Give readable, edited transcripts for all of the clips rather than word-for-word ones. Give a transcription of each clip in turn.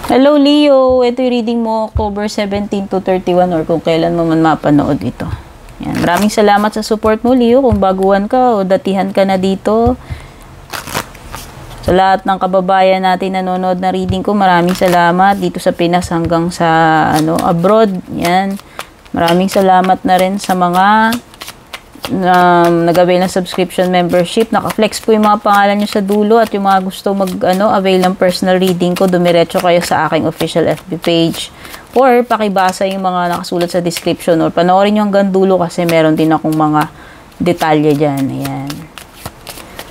Hello Leo, ito yung reading mo October 17 to 31 or kung kailan mo man mapanood ito. Yan. Maraming salamat sa support mo Leo, kung baguhan ka o datihan ka na dito. Sa lahat ng kababayan natin nanonood na reading ko, maraming salamat dito sa Pinas hanggang sa abroad. Yan. Maraming salamat na rin sa mga nag-avail ng subscription membership. Naka-flex po yung mga pangalan nyo sa dulo at yung mga gusto avail ng personal reading ko, dumiretso kayo sa aking official FB page or pakibasa yung mga nakasulat sa description or panoorin nyo hanggang dulo kasi meron din akong mga detalye dyan. Ayan.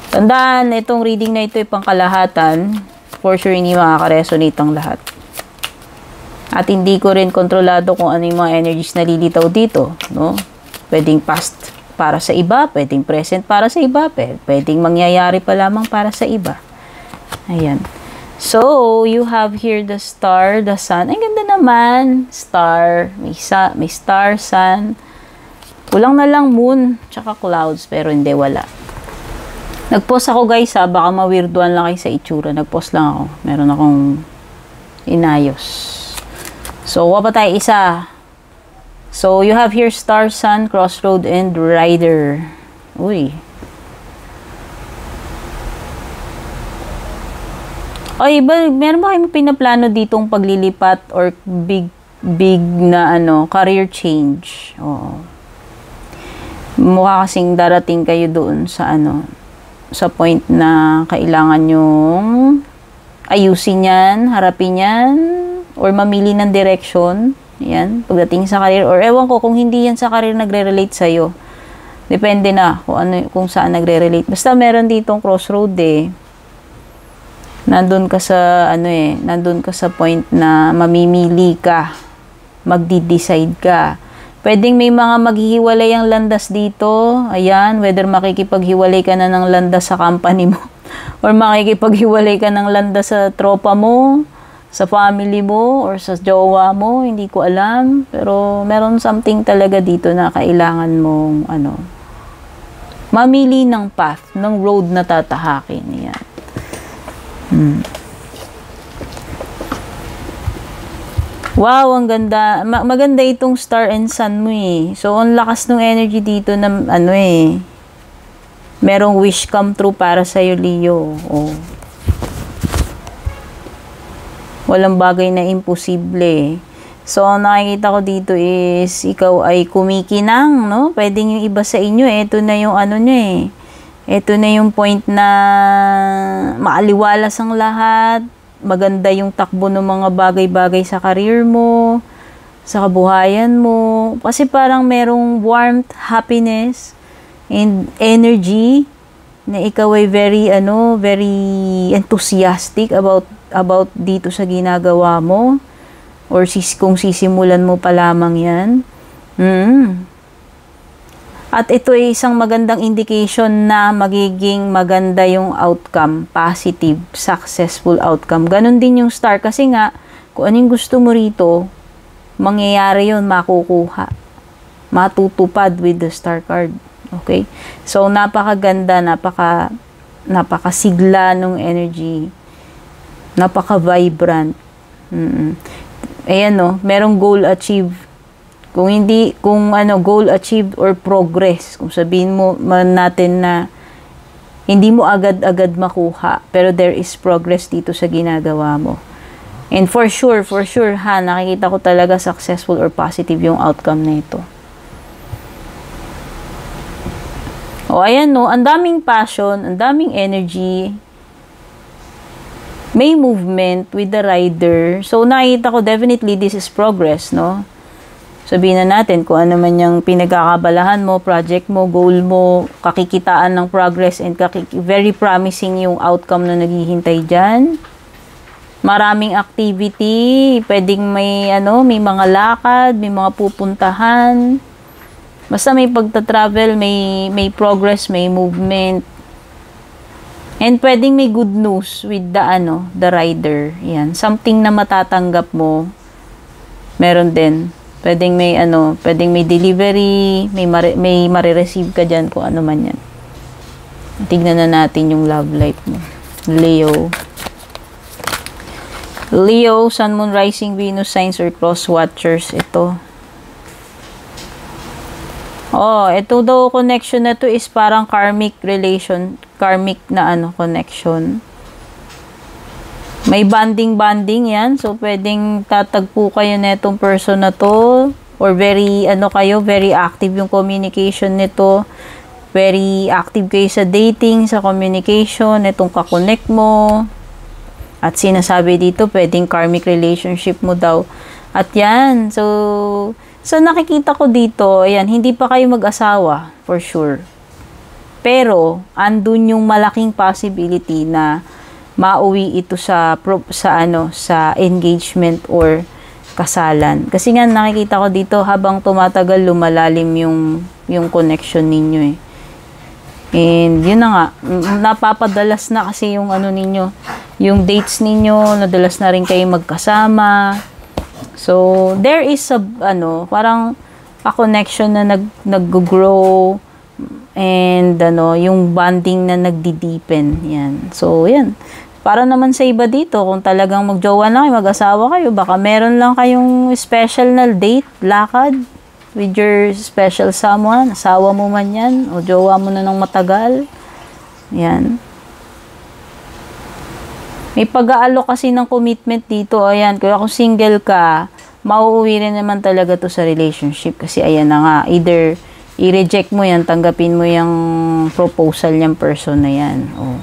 Tandaan, itong reading na ito ay pangkalahatan. For sure, hindi makaka-resonate ang lahat. At hindi ko rin kontrolado kung ano yung mga energies na lilitaw dito. No? Pwedeng past para sa iba, pwedeng present para sa iba, pwedeng mangyayari pa lamang para sa iba. Ayan. So, you have here the star, the sun. Ang ganda naman. Star. May star, sun. Kulang na lang moon, tsaka clouds, pero hindi, wala. Nag-post ako guys baka mawirduan lang kayo sa itsura. Nag-post lang ako. Meron akong inayos. So, wapa tayo isa. So, you have here star, sun, crossroad, and rider. Uy. Ay, meron ba kayong pinaplano ditong paglilipat or big na career change? Oo. Mukha kasing darating kayo doon sa sa point na kailangan yung ayusin yan, harapin yan, or mamili ng direction. Yan, pagdating sa career. Or ewan ko, kung hindi yan sa career nagre-relate sa'yo. Depende na kung saan nagre-relate. Basta meron ditong crossroad Nandun ka sa, nandun ka sa point na mamimili ka. Magdi-decide ka. Pwedeng may mga maghihiwalay ang landas dito. Ayan, whether makikipaghiwalay ka na ng landas sa company mo or makikipaghiwalay ka ng landas sa tropa mo, sa family mo, or sa jowa mo, hindi ko alam. Pero meron something talaga dito na kailangan mong mamili ng path, ng road na tatahakin. Ayan. Wow, ang ganda. Maganda itong star and sun mo So, ang lakas ng energy dito na merong wish come true para sa'yo, Leo. Oh. Walang bagay na imposible. So, ang nakikita ko dito is, ikaw ay kumikinang, no? Pwedeng yung iba sa inyo, ito na yung Ito na yung point na maaliwalas ang lahat. Maganda yung takbo ng mga bagay-bagay sa career mo, sa kabuhayan mo. Kasi parang merong warmth, happiness, and energy na ikaw ay very enthusiastic about dito sa ginagawa mo. Or kung sisimulan mo pa lamang yan. At ito ay isang magandang indication na magiging maganda yung outcome, positive, successful outcome. Ganon din yung star kasi nga, kung anong gusto mo rito, mangyayari yun, makukuha. Matutupad with the star card. Okay? So, napakaganda, napakasigla ng energy. Napaka-vibrant. Ayan merong goal achieved. Kung goal achieved or progress, kung sabihin mo natin na hindi mo agad-agad makuha, pero there is progress dito sa ginagawa mo. And for sure, nakikita ko talaga successful or positive yung outcome na ito. O, ayan ang daming passion, ang daming energy, may movement with the rider. So, nakikita ko definitely this is progress, no? Sabihin na natin kung ano man yung pinagkakabalahan mo, project mo, goal mo, kakikitaan ng progress and very promising yung outcome na naghihintay dyan. Maraming activity, pwedeng may mga lakad, may mga pupuntahan. Basta may pagta-travel, may progress, may movement. And pwedeng may good news with the rider. Yan, something na matatanggap mo. Meron din. Pwedeng may delivery, may marireceive ka dyan kung ano man yan. Tignan na natin yung love life mo. Leo. Leo, Sun, Moon, Rising, Venus signs or cross watchers. Ito. Oh, ito daw connection na to is parang karmic relation, karmic na connection. May bonding yan. So, pwedeng tatagpo kayo na itong person na to. Or very, very active yung communication nito. Very active kayo sa dating, sa communication, itong kakonect mo. At sinasabi dito, pwedeng karmic relationship mo daw. At yan, so nakikita ko dito, ayan, hindi pa kayo mag-asawa, for sure. Pero, andun yung malaking possibility na mauwi ito sa engagement or kasalan. Kasi nga nakikita ko dito habang tumatagal lumalalim yung connection ninyo eh. And yun na nga, napapadalas na kasi yung ninyo, yung dates ninyo, nadalas na rin kayo magkasama. So there is parang a connection na nag-grow and yung bonding na nagdi-deepen. Yan. So yan. Para naman sa iba dito, kung talagang magjowa na kayo, mag-asawa kayo, baka meron lang kayong special na date, lakad, with your special someone, asawa mo man yan, o jowa mo na ng matagal. Yan. May pag-aalok kasi ng commitment dito, ayan, kaya kung single ka, mauuwi rin naman talaga to sa relationship, kasi ayan na nga, either i-reject mo yan, tanggapin mo yung proposal niyang person na yan, o.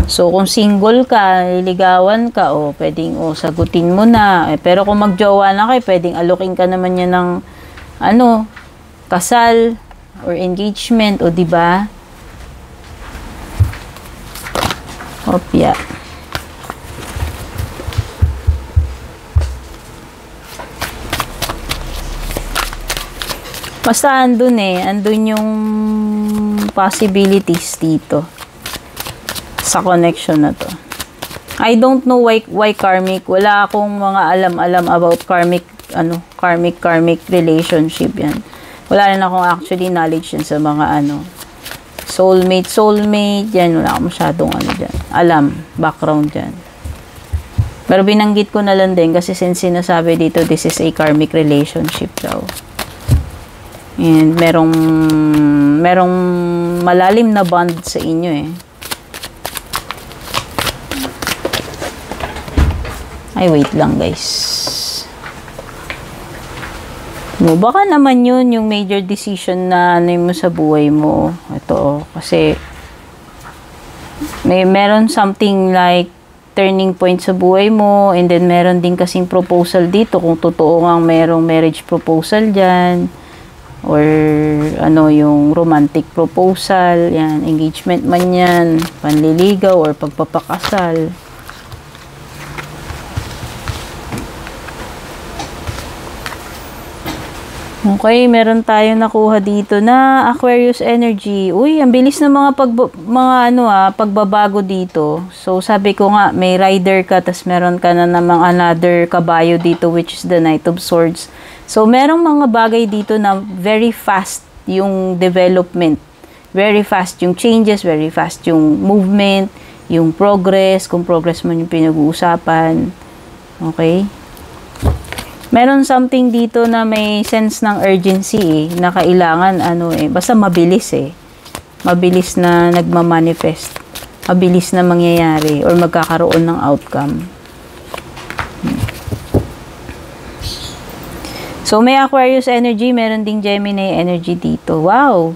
So, kung single ka, liligawan ka, pwedeng, sagutin mo na. Pero kung magjowa na kayo, pwedeng alokin ka naman yan ng, kasal, or engagement, diba? Opya. Basta andun yung possibilities dito. Sa connection na to. I don't know why karmic. Wala akong mga alam-alam about karmic relationship yan. Wala rin akong actually knowledge yan sa mga soulmate, yan. Wala akong masyadong dyan. Background dyan. Pero binanggit ko na lang din kasi since sinasabi dito, this is a karmic relationship daw. And merong malalim na bond sa inyo eh. Ay, wait lang guys. Baka naman yun yung major decision na mo sa buhay mo. Ito, kasi meron something like turning point sa buhay mo, and then meron din kasing proposal dito kung totoo nga merong marriage proposal dyan, or yung romantic proposal, yan, engagement man yan, panliligaw or pagpapakasal. Okay, meron tayong nakuha dito na Aquarius energy. Uy, ang bilis ng mga pagbabago dito. So, sabi ko nga, may rider ka, tas meron ka na namang another kabayo dito, which is the Knight of Swords. So, merong mga bagay dito na very fast yung development. Very fast yung changes, very fast yung movement, yung progress, kung progress man yung pinag-uusapan. Okay? Meron something dito na may sense ng urgency na kailangan basta mabilis mabilis na nagmamanifest, mabilis na mangyayari or magkakaroon ng outcome. So may Aquarius energy, meron ding Gemini energy dito. Wow.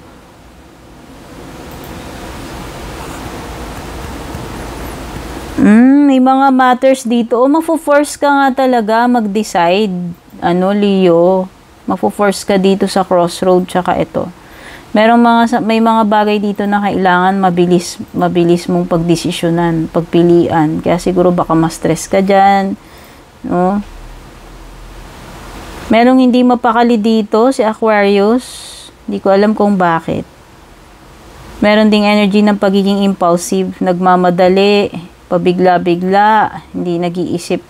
May mga matters dito. Mafo-force ka nga talaga mag-decide. Leo. Mafo-force ka dito sa crossroad, tsaka ito. May mga bagay dito na kailangan mabilis mong pagdesisyonan, pagpilian. Kaya siguro baka ma-stress ka dyan. No? Merong hindi mapakali dito, si Aquarius. Hindi ko alam kung bakit. Meron ding energy ng pagiging impulsive, nagmamadali, pabigla-bigla, hindi nag-iisip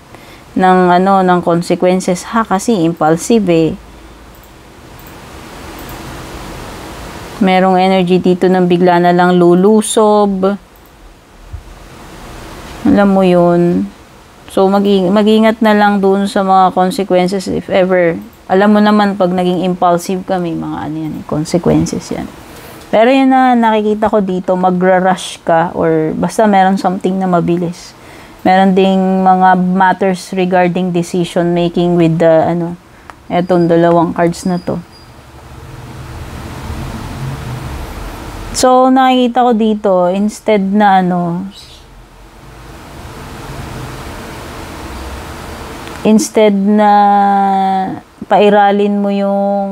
ng consequences kasi impulsive Merong energy dito ng bigla na lang lulusob. Alam mo yun. So, mag-ingat na lang dun sa mga consequences if ever. Alam mo naman, pag naging impulsive ka, may mga ano yan, consequences yan. Pero yun na nakikita ko dito, magra-rush ka or basta meron something na mabilis. Meron ding mga matters regarding decision making with the, etong dalawang cards na to. So, nakikita ko dito, instead na pairalin mo yung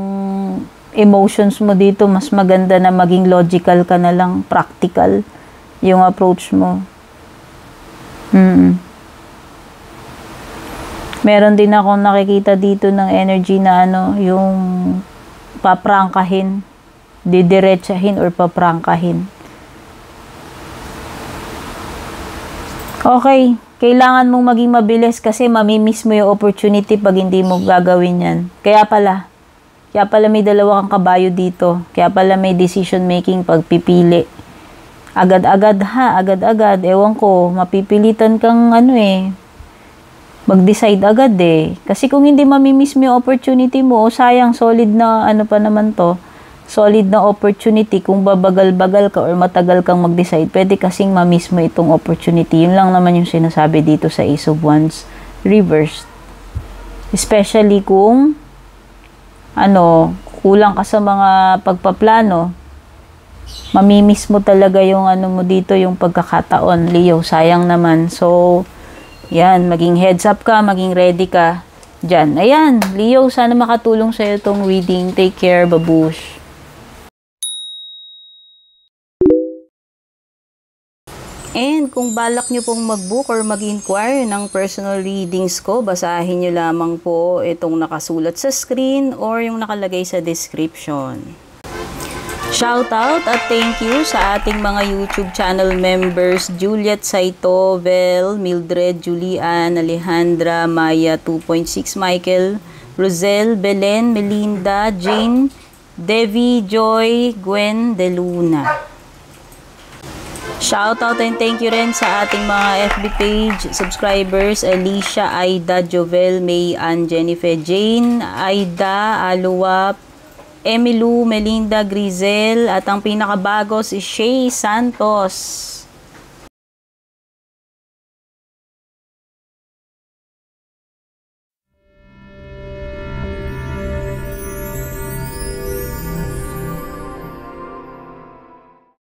emotions mo dito, mas maganda na maging logical ka na lang, practical yung approach mo. Meron din akong nakikita dito ng energy na yung paprangkahin, didiretsahin or paprangkahin. Okay, kailangan mong maging mabilis kasi mamimiss mo yung opportunity pag hindi mo gagawin yan. Kaya pala may dalawa kang kabayo dito. Kaya pala may decision making pagpipili. Agad-agad. Ewan ko, mapipilitan kang mag-decide agad Kasi kung hindi mamimiss mo yung opportunity mo, sayang, solid na solid na opportunity. Kung babagal-bagal ka or matagal kang mag-decide, pwede kasing mamiss mo itong opportunity. Yun lang naman yung sinasabi dito sa Ace of Wands reversed. Especially kung kulang ka sa mga pagpaplano, mamimiss mo talaga yung mo dito, yung pagkakataon, Leo. Sayang naman. So, yan, maging heads up ka, maging ready ka dyan. Ayan, Leo, sana makatulong sa'yo itong reading. Take care, babush. And kung balak nyo pong mag-book or mag-inquire ng personal readings ko, basahin nyo lamang po itong nakasulat sa screen or yung nakalagay sa description. Shoutout at thank you sa ating mga YouTube channel members, Juliet Saito, Vel, Mildred, Julian, Alejandra, Maya 2.6, Michael, Rosel, Belen, Melinda, Jane, Devi, Joy, Gwen, De Luna. Shoutout and thank you rin sa ating mga FB page subscribers, Alicia, Aida, Jovel, May, Ann, Jennifer, Jane, Aida, Aluwap, Emilu, Melinda, Grizel, at ang pinakabago si Shay Santos.